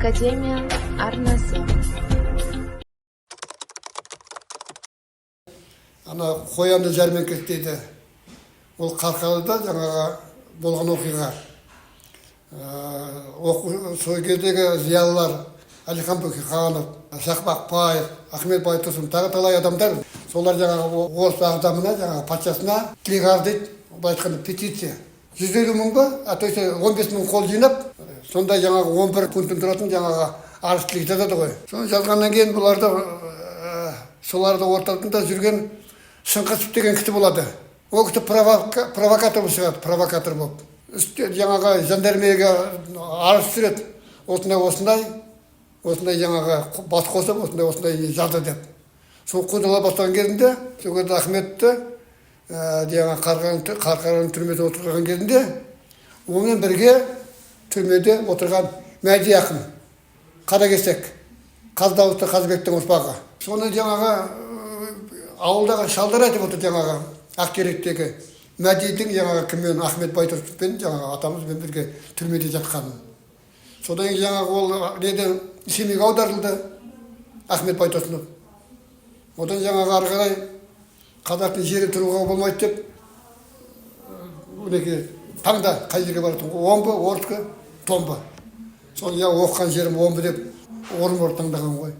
Академия арнасы. Ана қоянды жәрмеңкесі дейді. Ол Қарқаралыда жаңағы болған оқиға. Сол кездегі зиялылар Әлихан Бөкейханов, Шақпақ Баев, Ахмет Байтұрсынов, тағы талай адамдар, солар жаңағы орыс ағзамына, жаңағы патшасына тілек арыз дейді, былай айтқанда петиция. 150 мың ба, то есть 15 мың қол жинап, сонда жаңағы 11 пункттен тұратын жаңағы арыз тілек жазады ғой. Соны жазғаннан кейін бұларды соларды ортасында жүрген Шыңғысов деген кісі болады. Ол кісі провокатор шығады, провокатор болып. Жаңағы жандармерияға арыз түсіреді. Осындай жаңағы бас қосып, осындай жазды деп. Сол қудала бастаған кезінде, сол кезде Ахметті жаңағы Қарқаралының түрмеде отырған кезінде, онымен бірге түрмеде отырған Мәди ақын, Қаракесек, Қаздауысты Қазыбектің ұрпағы. Соны жаңағы ауылдағы шалдар айтып отыр, жаңағы Ақтеректегі Мәдидің жаңағы кіммен, Ахмет Байтұрсыновпен жаңағы атамызбен бірге түрмеде жатқанын. Содан кейін жаңағы ол Семейге аударылды Ахмет Байтұрсынов. Одан жаңағы ары қарай қазақтың жері тұруға болмайды деп, мінекей таңда қай жерге баратын, Омбы, Орскі, Томбы. Соны жаңағы оқыған жерім Омбы деп орын таңдаған ғой.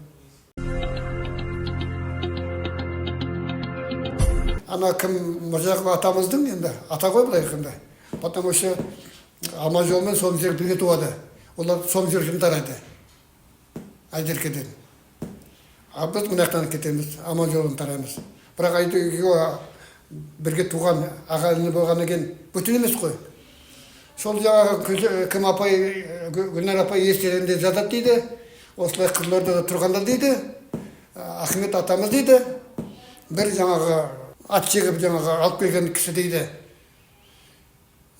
Ана кім Мыржақып атамыздың енді ата ғой былай айтқанда. Потому что Аманжол мен Сомжер бірге туады. Олар Сомжерден тарайды. Айдеркеден. А біз мынаяқтан кетеміз, Аманжолдан тараймыз. Бірақ бірге туған ағайыны болғаннан кейін бүтін емес қой. Сол жаңағы кім апай, Гүлнар апай естерінде жазады дейді. Осылай Қызылордада тұрғанда дейді. Ахмет атамыз дейді. Бір жаңағы ат жегіп жаңағы алып келген кісі дейді.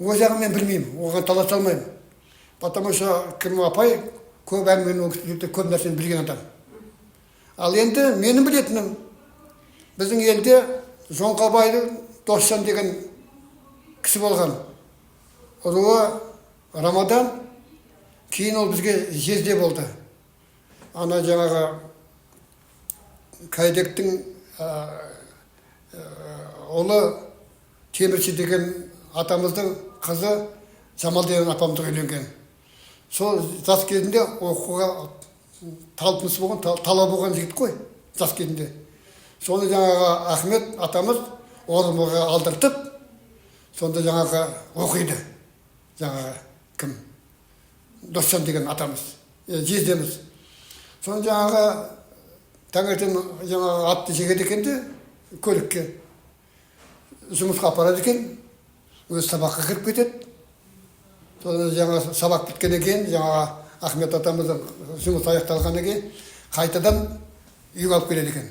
Ол жағын мен білмеймін, оған таласа алмаймын. Потому что кім апай көп әңгіменің көп нәрсені білген адам. Ал енді менің білетінім, біздің елде Жоңқабайды Досжан деген кісі болған. Руы Рамадан, кейін ол бізге жезде болды. Ана жаңағы Кайдектің олы Темірші деген атамыздың қызы Жамал деген апамызға үйленген. Сол жас кезінде оқуға талпыныс болған, талап болған жігіт қой, жас кезінде. Соны жаңағы Ахмет атамыз Орынборға алдыртып, сонда жаңағы оқиды. Жаңағы кім? Досжан деген атамыз, жездеміз. Соны жаңағы таңертең жаңағы атты жегеді екен де, көлікке жұмысқа апарады екен, өз сабаққа кіріп кетеді. Содан жаңағы сабақ біткеннен кейін, жаңағы Ахмет атамыздың жұмыс аяқталғаннан кейін, қайтадан үйге алып келеді екен.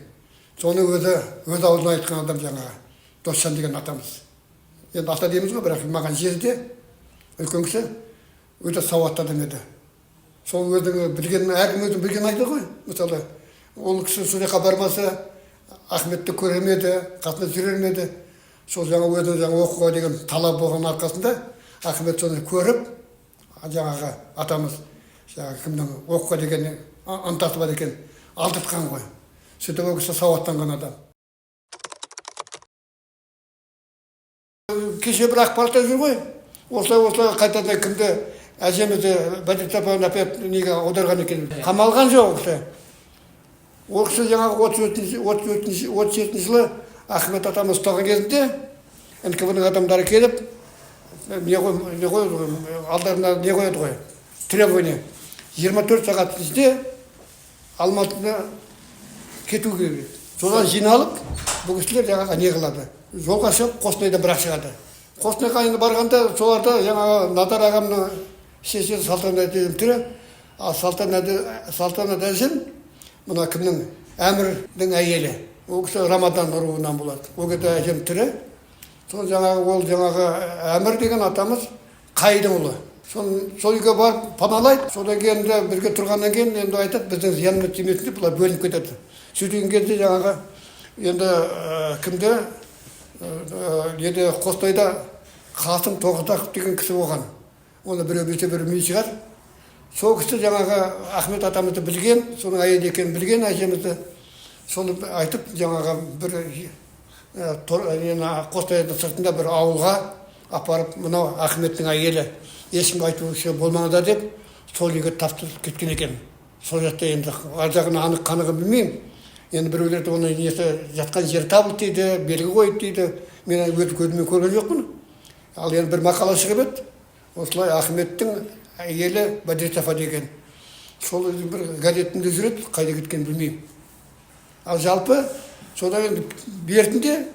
Соны өз аузына айтқан адам жаңағы Досжан деген атамыз. Енді ата дейміз ғой, бірақ маған жезде, үлкен кісі, өте сауатты адам еді. Сол өзінің білген, әркім өзінің білген айтты ғой. Мысалы, ол кісі сол жаққа бармаса, Ахметті көрмеді, қасында жүрермеді. Сол жаңа өзінің оқуға деген талап болған арқасында Ахмет соны көріп, жаңағы атамыз кімнің оқуға деген ынтасы бар екен, алдыртқан ғой. Сөйтіп ол кісі сауаттанған адам. Кеше бір ақпаратта жүр ғой. Осылай қайтадан кімді әжемізді Бәдет апаны апеп неге аударған екен. Қамалған жоқ ол кісі. Ол кісі жаңағы 37 жылы Ахмет атамыз ұсталған кезінде НКВ-ның адамдары келіп, алдарына не қояды ғой, требование. 24 сағат ішінде Алматыда кету керек. Содан жиналып, бұл кісілер жаңағы не қылады. Жолға шығып, Қостанайда бірақ шығады. Қостанайға енді барғанда, соларда жаңағы Надар ағамның шешесі Салтанат әжем тірі. Салтанат әжем, мына кімнің, Әмірдің әйелі. Ол кісі Рамадан руынан болады. Ол кезде әжем тірі. Сол жаңағы Әмір деген атамыз Қайдың ұлы. Сол үйге барып паналайды. Содан кейін бірге тұрғаннан кейін енді айтады, біздің зиянымыз тимесін деп бұлар бөлініп кетеді. Сөйткен кезде жаңағы енді кімді Қостанайда Қасым Тоғызақов деген кісі болған. Оны біреу білсе біреу білмей шығар. сол кісі жаңағы Ахмет атамызды білген, соның әйелі екенін білген әжемізді. Соны айтып жаңағы бір Қостанайдың сыртында бір ауылға апарып, мынау Ахметтің әйелі, ешкімге айтушы болмаңыздар деп, сол үйге тапсырып кеткен екен. Сол жақта енді ар жағын анық қанығын білмеймін. Енді біреулерді оны несі жатқан жер табылды дейді, белгі қойды дейді. Мен өз көзіммен көрген жоқпын. Ал енді бір мақала шығып еді. Осылай Ахметтің әйелі Бадрисафа деген. Сол бір газетінде жүреді, қайда кеткенін білмеймін. Ал жалпы содан енді бертінде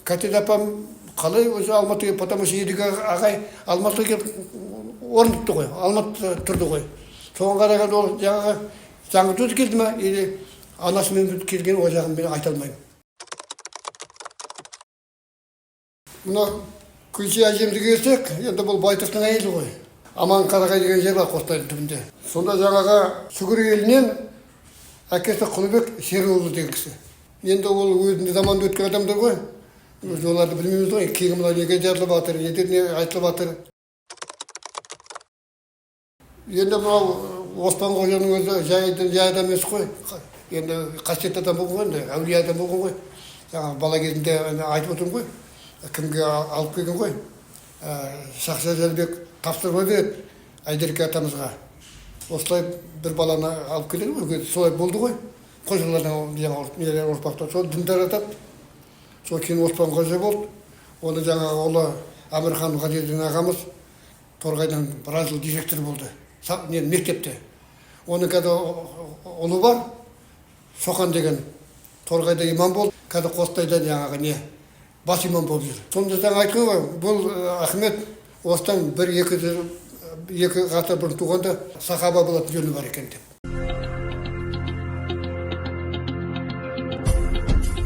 Катя апам қалай өзі Алматыға, потому что Едіге ағай Алматыға келіп орнықты ғой, Алматыда тұрды ғой. Соған қарағанда ол жаңағы заңы сөз келді ма, или анасымен келген ол жағын мен айта алмаймын. Мына Күлше әжемізге келсек, енді бұл Байтұрсынның әйелі ғой. Аман Қарағай деген жер бар Қостанай түбінде. Сонда жаңағы Сүгір елінен әкесі Құлыбек Шерұлы деген кісі. Енді ол өзінде заманда өткен адамдар ғой. Біз оларды білмейміз ғой. Кейін мына неге жарылып жатыр, не айтылып жатыр. Енді мынау Оспан Қожаның өзі жай адам емес қой. Енді қасиетті адам болған ғой, әулие адам болған ғой. Жаңағы бала кезінде айтып отырмын ғой. Кімге алып келген ғой. Шақша Жәлбек тапсырма береді Айдерке атамызға. Осылай бір баланы алып келеді ғой. Солай болды ғой. Қожалардан жаңағы ұрпақтар. Сол діндар атады. Сол кейін Оспан Қожа болды. Оны жаңағы ұлы Әмірхан Ғазиздин ағамыз Торғайдан біраз жыл директор болды. Мектепте. Оның қазір ұлы бар. Шоқан деген Торғайда имам болды. Қазір Қостанайда жаңағы не бас имам болып жүр. Сонда жаңа айтқан ғой, бұл Ахмет осыдан екі ғасыр бұрын туғанда сахаба болатын жөні бар екен деп.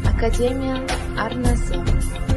Академия арнасы.